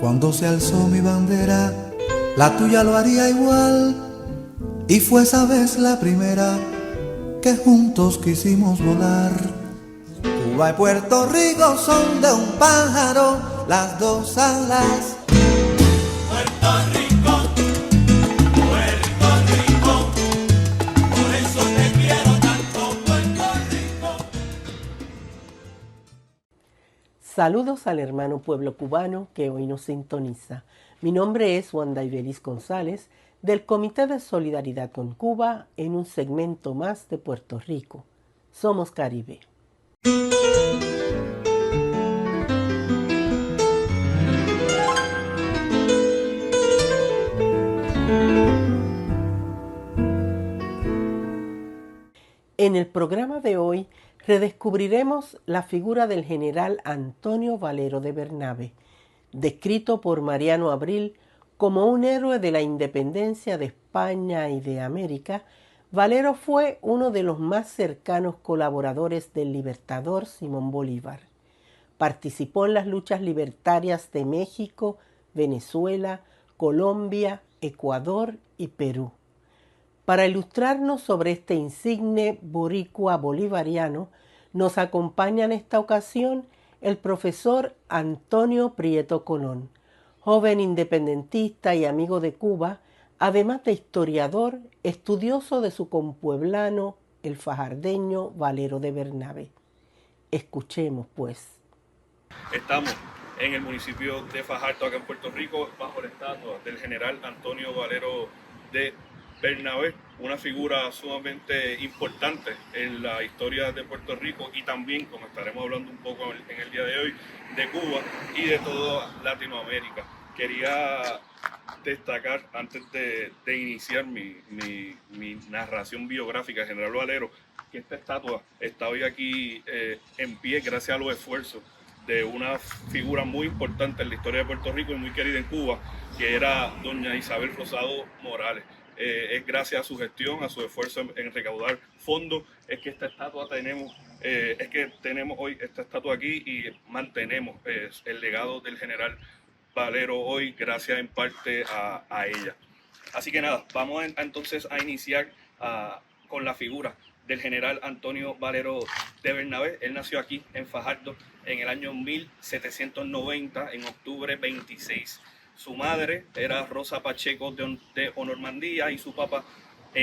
Cuando se alzó mi bandera, la tuya lo haría igual. Y fue esa vez la primera que juntos quisimos volar. Cuba y Puerto Rico son de un pájaro las dos alas. Puerto Rico, por eso te quiero tanto, Puerto Rico. Saludos al hermano pueblo cubano que hoy nos sintoniza. Mi nombre es Wanda Ibeliz González, del Comité de Solidaridad con Cuba, en un segmento más de Puerto Rico. Somos Caribe. En el programa de hoy redescubriremos la figura del general Antonio Valero de Bernabe, descrito por Mariano Abril como un héroe de la independencia de España y de América. Valero fue uno de los más cercanos colaboradores del libertador Simón Bolívar. Participó en las luchas libertarias de México, Venezuela, Colombia, Ecuador y Perú. Para ilustrarnos sobre este insigne boricua bolivariano, nos acompaña en esta ocasión el profesor Antonio Prieto Colón, joven independentista y amigo de Cuba, además de historiador, estudioso de su compueblano, el fajardeño Valero de Bernabe. Escuchemos, pues. Estamos en el municipio de Fajardo, acá en Puerto Rico, bajo la estatua del general Antonio Valero de Bernabe, una figura sumamente importante en la historia de Puerto Rico y también, como estaremos hablando un poco en el día de hoy, de Cuba y de toda Latinoamérica. Quería destacar, antes de iniciar mi narración biográfica del general Valero, que esta estatua está hoy aquí en pie gracias a los esfuerzos de una figura muy importante en la historia de Puerto Rico y muy querida en Cuba, que era doña Isabel Rosado Morales. Es gracias a su gestión, a su esfuerzo en recaudar fondos, es que esta estatua tenemos hoy esta estatua aquí y mantenemos el legado del general Valero hoy, gracias en parte a ella. Así que nada, vamos entonces a iniciar con la figura del general Antonio Valero de Bernabe. Él nació aquí en Fajardo en el año 1790, en octubre 26. Su madre era Rosa Pacheco de Onormandía y su papá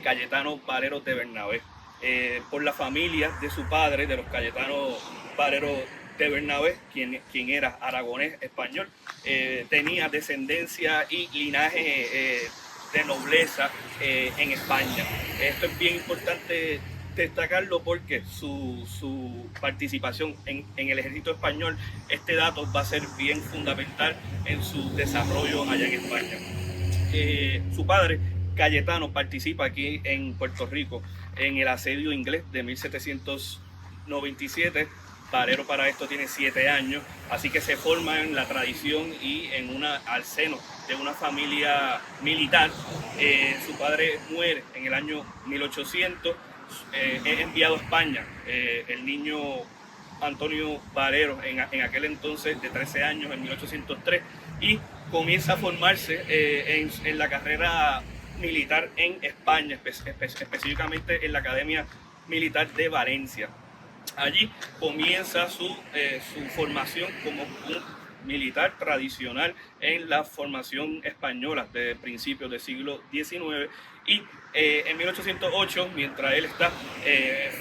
Cayetano Valero de Bernabe. Por la familia de su padre, de los Cayetano Valero de Bernabe, quien era aragonés español, tenía descendencia y linaje de nobleza en España. Esto es bien importante destacarlo porque su participación en el ejército español, este dato va a ser bien fundamental en su desarrollo allá en España. Su padre, Cayetano, participa aquí en Puerto Rico en el asedio inglés de 1797. Valero para esto tiene 7 años, así que se forma en la tradición y al seno de una familia militar. Su padre muere en el año 1800. Es enviado a España el niño Antonio Valero en aquel entonces de 13 años, en 1803, y comienza a formarse en la carrera militar en España, específicamente en la Academia Militar de Valencia. Allí comienza su formación como un militar tradicional en la formación española de principios del siglo XIX, y en 1808, mientras él está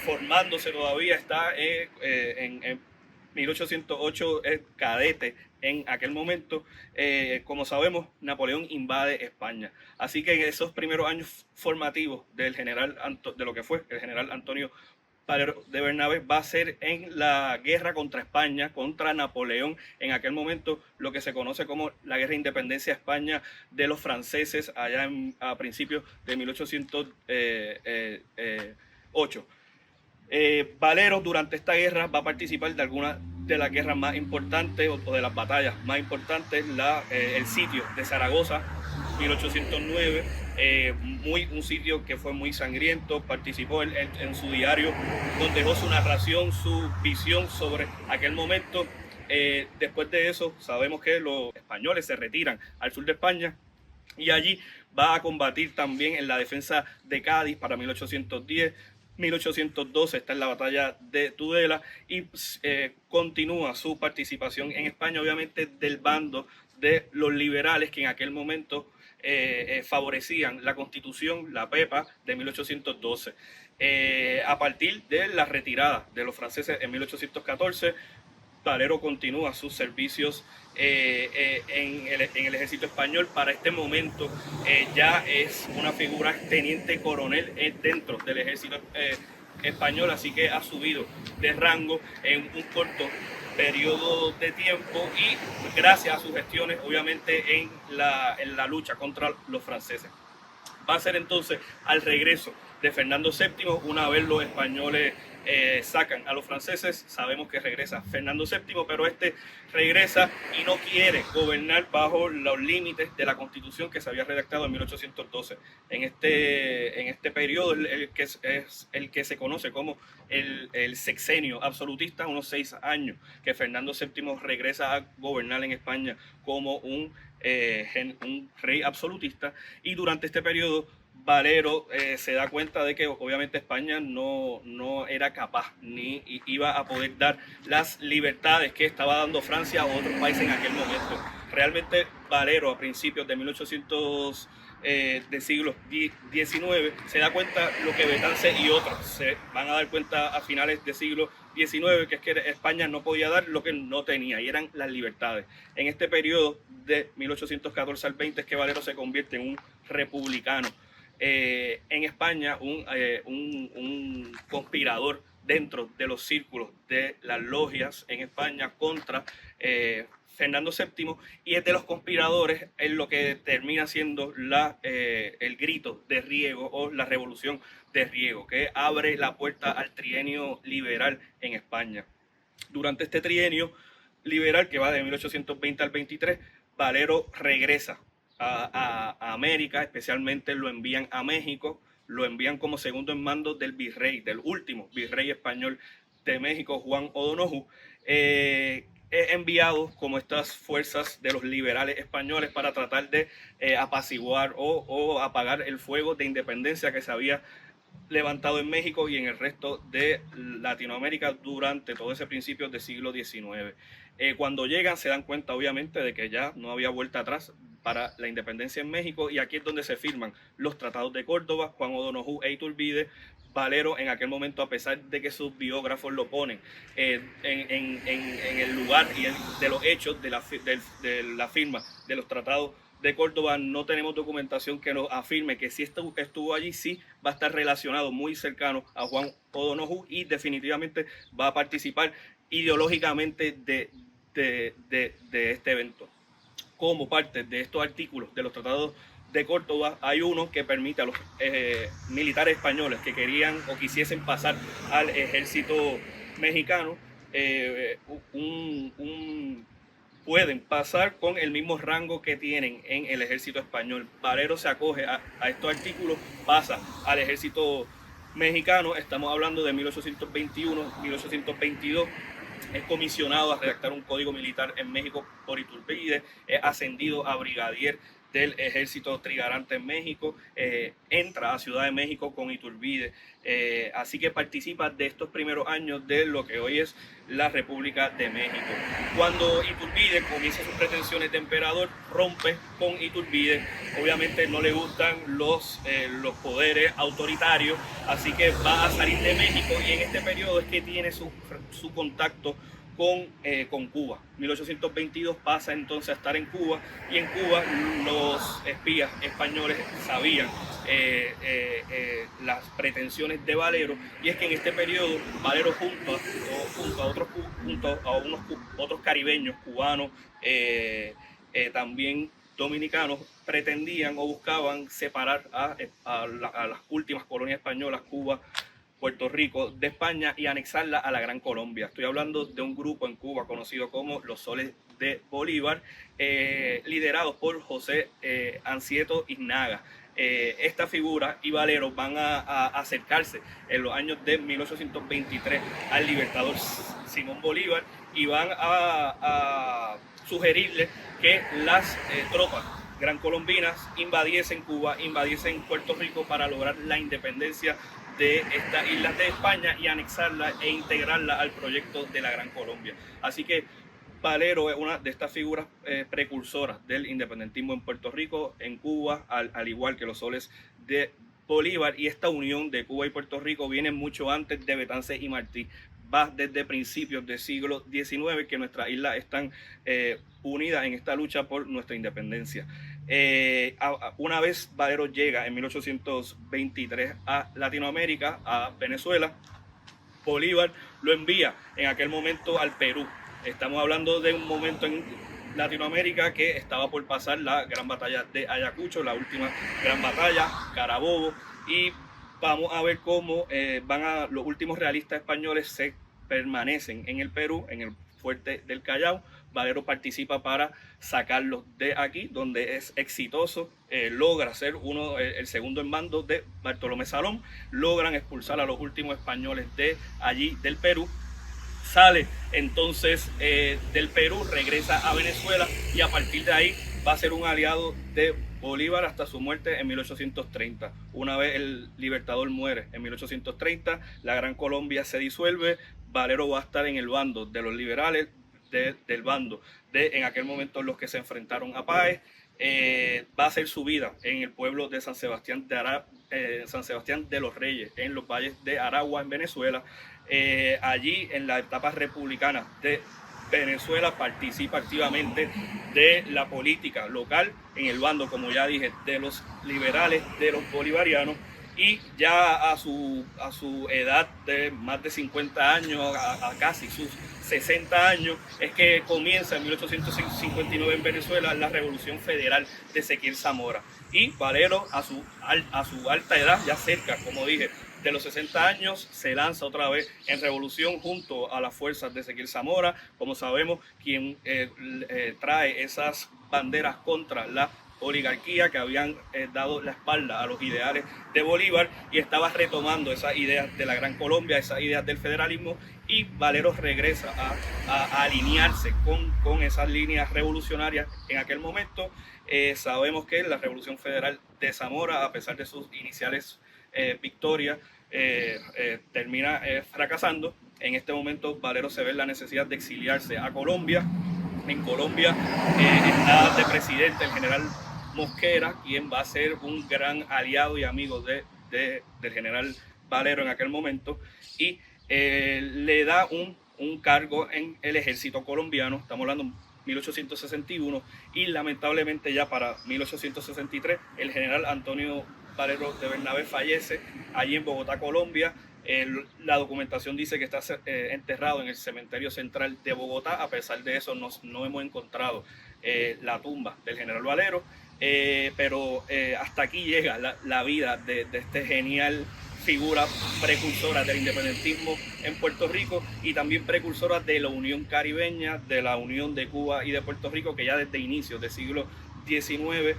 formándose todavía, está en 1808 es cadete en aquel momento. Como sabemos, Napoleón invade España, así que en esos primeros años formativos del general de lo que fue el general Antonio Valero de Bernabe va a ser en la guerra contra España, contra Napoleón, en aquel momento lo que se conoce como la guerra de independencia de España de los franceses, allá a principios de 1808. Valero durante esta guerra va a participar de algunas de las guerras más importantes o de las batallas más importantes, el sitio de Zaragoza, 1809, un sitio que fue muy sangriento. Participó en su diario, donde dejó su narración, su visión sobre aquel momento. Después de eso sabemos que los españoles se retiran al sur de España y allí va a combatir también en la defensa de Cádiz para 1810. 1812 está en la batalla de Tudela y continúa su participación en España, obviamente del bando de los liberales que en aquel momento favorecían la Constitución, la PEPA de 1812. A partir de la retirada de los franceses en 1814, Valero continúa sus servicios en el ejército español. Para este momento ya es una figura teniente coronel dentro del ejército español, así que ha subido de rango en un corto periodo de tiempo y gracias a sus gestiones obviamente en la lucha contra los franceses. Va a ser entonces al regreso de Fernando VII, una vez los españoles sacan a los franceses, sabemos que regresa Fernando VII, pero este regresa y no quiere gobernar bajo los límites de la Constitución que se había redactado en 1812. En este periodo, es el que se conoce como el sexenio absolutista, unos 6 años que Fernando VII regresa a gobernar en España como un rey absolutista, y durante este periodo Valero se da cuenta de que obviamente España no era capaz ni iba a poder dar las libertades que estaba dando Francia a otros países en aquel momento. Realmente Valero a principios de 1800 del siglo XIX se da cuenta lo que Betance y otros se van a dar cuenta a finales del siglo XIX, que es que España no podía dar lo que no tenía, y eran las libertades. En este periodo de 1814 al 20 es que Valero se convierte en un republicano. En España un conspirador dentro de los círculos de las logias en España contra Fernando VII, y es de los conspiradores en lo que termina siendo el grito de Riego o la revolución de Riego, que abre la puerta al trienio liberal en España. Durante este trienio liberal, que va de 1820 al 23, Valero regresa a América, especialmente lo envían a México, lo envían como segundo en mando del virrey, del último virrey español de México, Juan O'Donoju, enviados como estas fuerzas de los liberales españoles para tratar de apaciguar o apagar el fuego de independencia que se había levantado en México y en el resto de Latinoamérica durante todo ese principio del siglo XIX. Cuando llegan se dan cuenta obviamente de que ya no había vuelta atrás para la independencia en México, y aquí es donde se firman los tratados de Córdoba, Juan O'Donoju e Iturbide. Valero en aquel momento, a pesar de que sus biógrafos lo ponen en el lugar y de los hechos de la firma de los tratados de Córdoba, no tenemos documentación que nos afirme que si estuvo allí, sí va a estar relacionado muy cercano a Juan O'Donoju y definitivamente va a participar ideológicamente de este evento. Como parte de estos artículos de los tratados de Córdoba, hay uno que permite a los militares españoles que querían o quisiesen pasar al ejército mexicano, pueden pasar con el mismo rango que tienen en el ejército español. Valero se acoge a estos artículos, pasa al ejército mexicano. Estamos hablando de 1821, 1822. Es comisionado a redactar un código militar en México por Iturbide, es ascendido a brigadier del ejército trigarante en México, entra a Ciudad de México con Iturbide, así que participa de estos primeros años de lo que hoy es la República de México. Cuando Iturbide comienza sus pretensiones de emperador, rompe con Iturbide, obviamente no le gustan los poderes autoritarios, así que va a salir de México, y en este periodo es que tiene su contacto con Cuba. 1822 pasa entonces a estar en Cuba, y en Cuba los espías españoles sabían las pretensiones de Valero, y es que en este periodo Valero junto a unos otros caribeños, cubanos, también dominicanos, pretendían o buscaban separar a las últimas colonias españolas, Cuba, Puerto Rico, de España, y anexarla a la Gran Colombia. Estoy hablando de un grupo en Cuba conocido como los Soles de Bolívar, liderados por José Ansieto Iznaga. esta figura y Valero van a acercarse en los años de 1823 al libertador Simón Bolívar y van a sugerirle que las tropas gran colombinas invadiesen Cuba, invadiesen Puerto Rico para lograr la independencia de estas islas de España y anexarla e integrarla al proyecto de la Gran Colombia. Así que Valero es una de estas figuras precursoras del independentismo en Puerto Rico, en Cuba, al igual que los soles de Bolívar, y esta unión de Cuba y Puerto Rico viene mucho antes de Betances y Martí. Va desde principios del siglo XIX que nuestras islas están unidas en esta lucha por nuestra independencia. Una vez Valero llega en 1823 a Latinoamérica, a Venezuela, Bolívar lo envía en aquel momento al Perú. Estamos hablando de un momento en Latinoamérica que estaba por pasar la gran batalla de Ayacucho, la última gran batalla, Carabobo, y vamos a ver cómo los últimos realistas españoles se permanecen en el Perú, en el fuerte del Callao. Valero participa para sacarlos de aquí, donde es exitoso, logra ser el segundo en mando de Bartolomé Salón, logran expulsar a los últimos españoles de allí del Perú. Sale entonces del Perú, regresa a Venezuela y a partir de ahí va a ser un aliado de Bolívar hasta su muerte en 1830. Una vez el libertador muere en 1830, la Gran Colombia se disuelve, Valero va a estar en el bando de los liberales, del bando de en aquel momento los que se enfrentaron a Páez. Va a hacer su vida en el pueblo de San Sebastián de los Reyes, en los valles de Aragua, en Venezuela. Allí en la etapa republicana de Venezuela participa activamente de la política local en el bando, como ya dije, de los liberales, de los bolivarianos, y ya a su edad de más de 50 años, a casi sus 60 años, es que comienza en 1859 en Venezuela la Revolución Federal de Ezequiel Zamora. Y Valero a su alta edad, ya cerca, como dije, de los 60 años, se lanza otra vez en revolución junto a las fuerzas de Ezequiel Zamora, como sabemos, quien trae esas banderas contra la oligarquía que habían dado la espalda a los ideales de Bolívar, y estaba retomando esas ideas de la Gran Colombia, esas ideas del federalismo, y Valero regresa a alinearse con esas líneas revolucionarias en aquel momento. Sabemos que la Revolución Federal de Zamora, a pesar de sus iniciales victorias, termina fracasando. En este momento Valero se ve la necesidad de exiliarse a Colombia. En Colombia está de presidente el general Mosquera, quien va a ser un gran aliado y amigo del general Valero en aquel momento, y le da un cargo en el ejército colombiano. Estamos hablando de 1861, y lamentablemente ya para 1863 el general Antonio Valero de Bernabé fallece allí en Bogotá, Colombia. La documentación dice que está enterrado en el cementerio central de Bogotá. A pesar de eso no hemos encontrado la tumba del general Valero, pero hasta aquí llega la vida de este genial figura precursora del independentismo en Puerto Rico, y también precursora de la unión caribeña, de la unión de Cuba y de Puerto Rico, que ya desde inicios del siglo XIX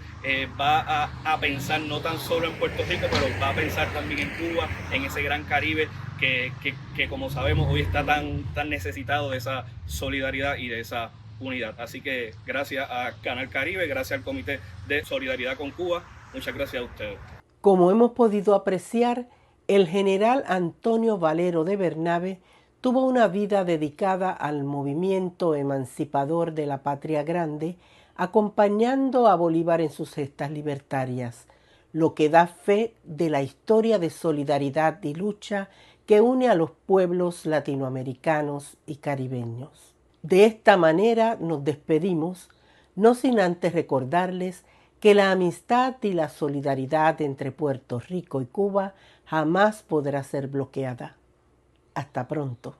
va a pensar no tan solo en Puerto Rico, pero va a pensar también en Cuba, en ese gran Caribe que como sabemos hoy está tan necesitado de esa solidaridad y de esa unidad. Así que gracias a Canal Caribe, gracias al Comité de Solidaridad con Cuba, muchas gracias a ustedes. Como hemos podido apreciar, el general Antonio Valero de Bernabe tuvo una vida dedicada al movimiento emancipador de la Patria Grande, acompañando a Bolívar en sus gestas libertarias, lo que da fe de la historia de solidaridad y lucha que une a los pueblos latinoamericanos y caribeños. De esta manera nos despedimos, no sin antes recordarles que la amistad y la solidaridad entre Puerto Rico y Cuba jamás podrá ser bloqueada. Hasta pronto.